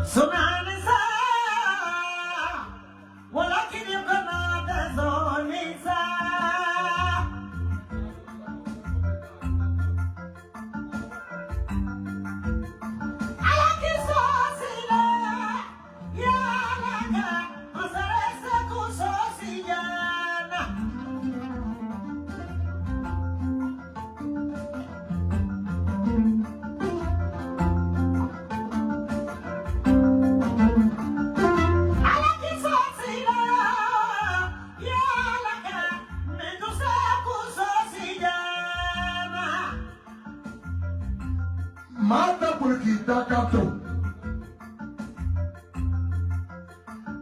Sunanisa, walakini yukanada zonisa. Alakisosila, yalaga, masaresa kusosiyana. Mata porque dakato.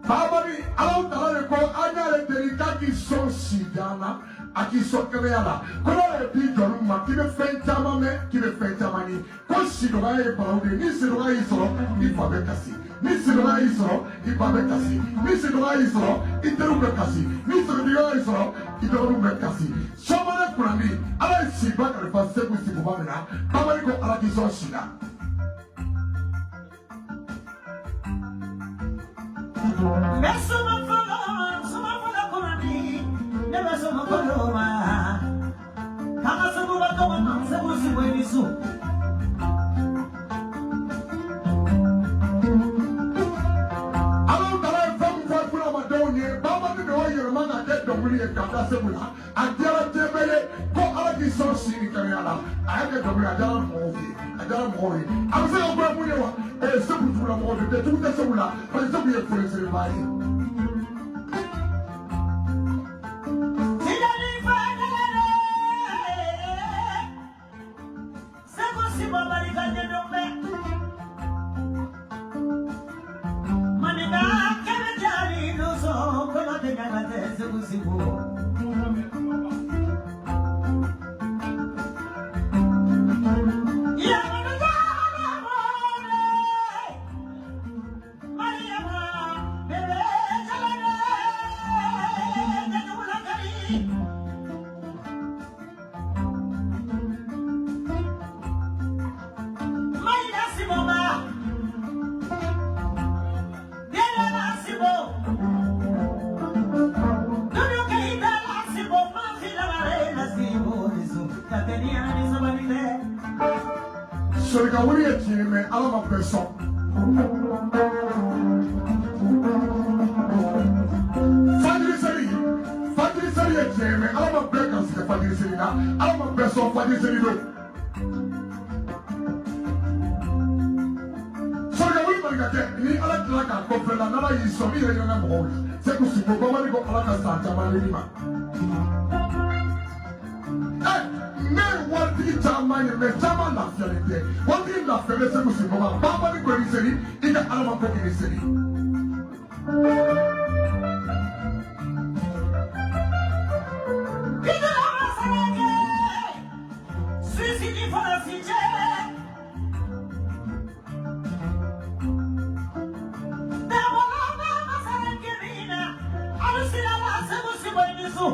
Babani alau talare ko anyale terika ki son sigana aki sokreala. Kono le bi joruma ki be fentama me ki be fentama ni. Ko sidoga e paude ni sidoga isoro ni fabe kasi. Ni sidoga isoro ni fabe kasi. Ni sidoga isoro iteru be kasi. Ni sidoga isoro iteru be kasi. Somale kurani ala siba ka fa seku sibu bamena. Babani ko ala ki son siga. Mesuma follow kurani, never suma follow ma. Kama sabu bakawa sabu sibu enisu. Alau tala fam fa kuna madonye, baba ni do yero manga ke domuli e kata sebula. Adiara tebele ko ala ki so sini kanyala. Aya domuli adara movi, adara movi. Amse ko bra mu yewa, e sebu tula mo de tu te sebula, pa sebu ye fure sere mai. Tidani fadele, sabu sibu barika nyedombe. Manina kene jari doso, kono te ganate sabu sibu. Sorika wuri e tiene me ala ma person. Fadiri seri e tiene me ala ma break as ke fadiri seri na ala ma person fadiri seri do. Sorika wuri marika ke ni ala kila ka kofela na la yiso mi re na mo. Se ku sipo ko mari ko ala ka sa chama ni ma. What did Germany make German nationality? What did the Federation of Simba? Baba ni kweli seri, ina alama kwa kini seri. Ina alama sarake, Suisi ni fana sije. Dawa alama sarake rina, alusila la sabu sibo inisu.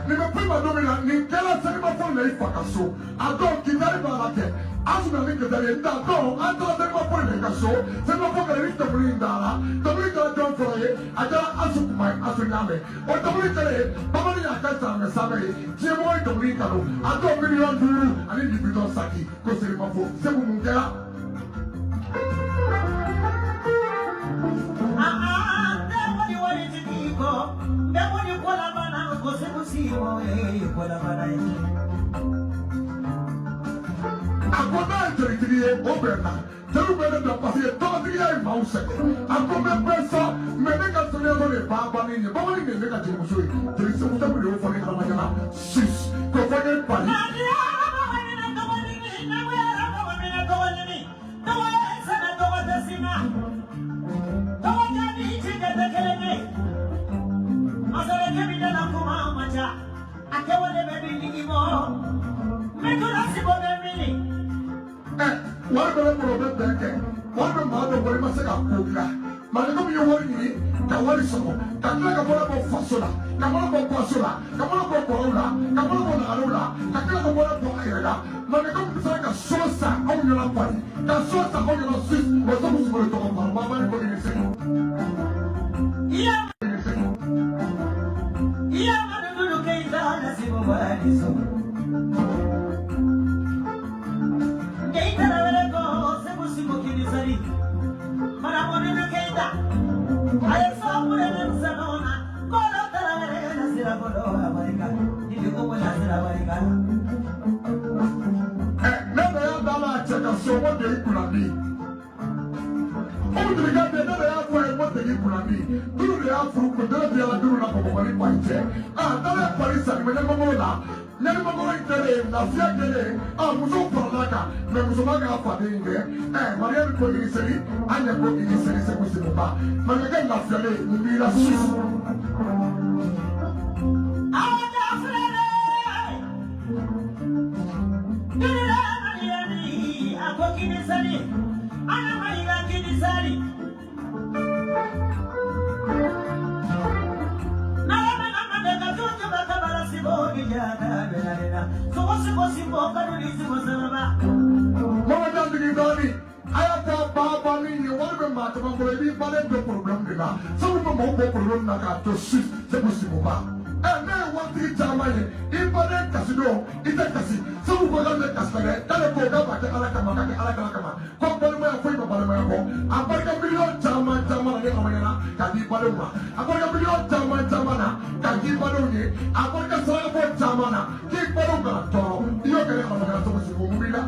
Nimepima domina ni kela sani mafoni na ifakaso. Ado kidari balake. Asu na nike dari nda do. Ado sani mafoni na ikaso. Sani mafoni na nike tabuli ndala. Tabuli kala don foroye. Ajala asu kumai asu nyame. O tabuli kala ye. Baba ni akasa me sabe. Jemo yi tabuli kalo. Ado milion duru. Ani dibidon saki. Kosiri mafo. Sebu mungela. Ndewani wali jidiko. Ndewani kwa bana kosebu siwo kwa bana yi. Akoba terikiriye oberna. Teru bene da pasi e tola tiriya e mause. Akome pesa meneka sonero le baba ni ne. Baba ni ne neka jimuso yi. Teri se muta bile ofoni kala majana. Sis. Kofone pali. Wari bɛrɛ bolo bɛ bɛn kɛ wari bɛ maa dɔ wari ma se ka ko bila maliko min ye wari ɲini ka wari sɔrɔ ka tila ka bɔra bɔ faso la ka bɔra bɔ kɔso la ka bɔra bɔ kɔrɔw la ka bɔra bɔ nagaraw la ka tila ka bɔra bɔ a yɛrɛ la maliko min sera ka so san anw ɲɛna bari Kasua sakonya na sis, wazo musibole toka mama ni kwa inise. Iya madulu keita na sibo badiso. Keita na vereko sebu sibo kinisari. Mara modulu keita. Ayo sabure na sanona. Kolo tara vere na sira kolo abarika. Nili ko wala sira abarika. Nebe ya dala cheka somo de ikunandi. Omu dirigante nebe ya kwa emo de ikunandi. Duru de ya furu kundere de ya duru na pomomani kwa ite. Dala ya parisa ni mwenye mongola. Nyani mongola itere, na siya kere. Muso paralaka. Me muso maga hapa de inge. Maria ni kwa iniseri. Anya kwa iniseri se kusi mba. Maria na fiale. Mbira susu. Kinisari, ana maila kinisari. Na mabega tuju bakabala sibogi jana benarena. Suko sibo kanuli sibo sama. Mama jangan digidani. Ayata baba ni wale mata mangole bi bale do problem dila. Sabu mo mo problem na ka to sis se musibo ba. Ne wanti jamani. Ibade kasido, ite kasi. Sabu ko gamle kasale. Dale ko gaba ke alaka makake alaka kama. Ko bale mo ya foi ko bale mo ya ko. Abarka million jama ne amana kadi bale mo. Abarka million jama na kadi bale ni. Abarka sala ko jama na ki bale ga to. Iyo kere amana to musibo mubila.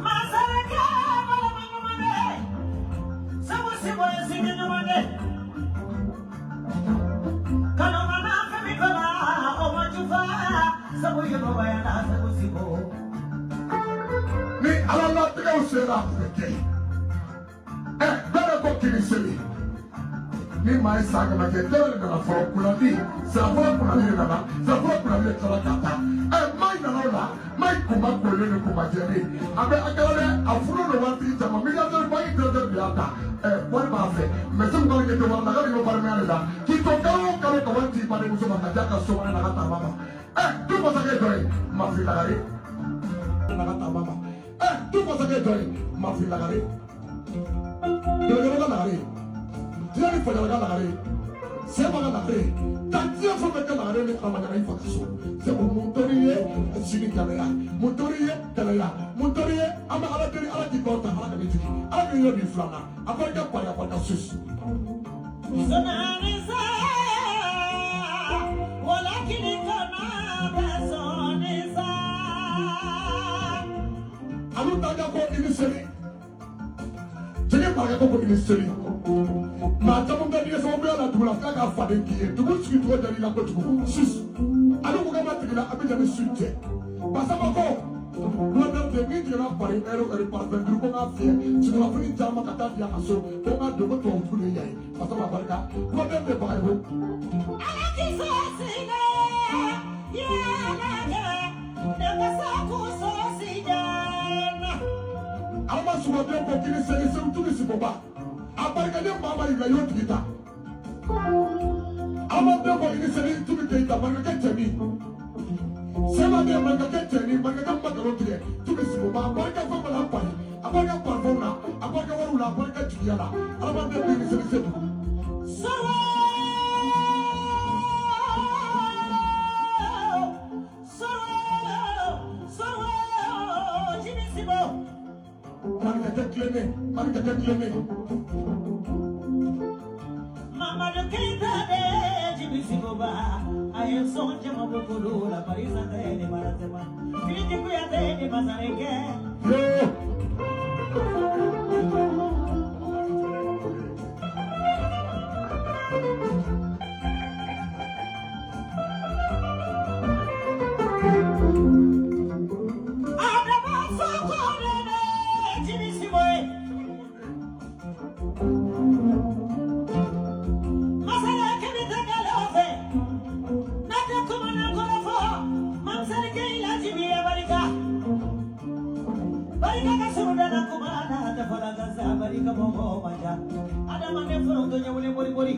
Masaraka bale mangomane. Sabu sibo yesinge nyomane. Ni alala tiga usera feke. Bere ko kiniseli. Ni mai saga na ketere na foro kuladi. Sa foro kuladi na. Sa foro kuladi kala kata. Mai na lola. Mai kuma kole ni kuma jeri. Abe akale afuro no wati jama mi ya der bai der biata. Wani ba fe. Mesum ko ke to wala ga ni bar me ala. Ki to kalo ko wati pare muso ma ka so na kata mama. Tu pasa que doy, ma fui la gare. Na kata mama. Tu pasa que doy, ma fui la gare. Yo le la gare. Dia ni fanya la gare. Se ba la gare. Tantia fo me la gare ni amana ni fakaso. Se bo motoriye, sini kamera. Motoriye, kamera. Motoriye, ama ala deri ala di kota ala ka bitiki. Ala ni yo di flana. Apa ka pa ya pa ka sus. Sonarisa. Walakini kama besonisa. Alu taga ko iniseri. Jenge paraga ko iniseri. Ma tamu ngadi ya sababu ya tula kaka fade kiye. Tugu siki tuwa jari la ko tugu. Sis. Alu ko kama tigila abija ni sute. Pasama ko. Dua dan demi jena pari ero parfum dulu ko ngafie. Sino afuni jama kata dia kaso. Ko ngado ko tuwa fule yai. Pasama barka. Dua dan de bagai ho. Alaki sosine. Alma suwabe ko kini seri se utuli siboba. Abarka ne mama ila yo tigita. Alma de ko kini seri tumi tigita barka ketemi. Sema de barka ketemi barka kamba garotiye. Tumi siboba barka fa bala pai. Abarka parfona, abarka warula, abarka tiyala. Alma de kini seri se. Sawa. Marika tekleme. Mama de kita de jibisi boba. Ayo sonje mabukulu la parisa de maratema. Fiji kuya de mazareke.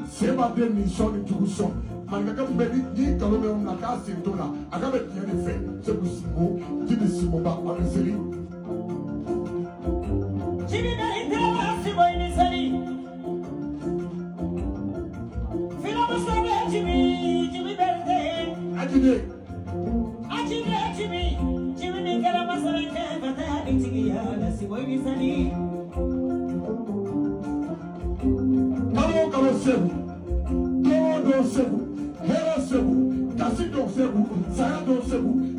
Seba de mission ni tuguson. Marika ka mbedi ni kalome on na ka sintola. Akabe tiene fe. Se busimo, tibi simo ba kwa nseli. Jimmy Berry, Siboy Nisari. Philosopher Jimmy Berry. Jimmy Karamasara, but I had it together. Siboy Nisari. Kalo sebu, todo sebu, hero sebu, kasi do sebu, saya do sebu.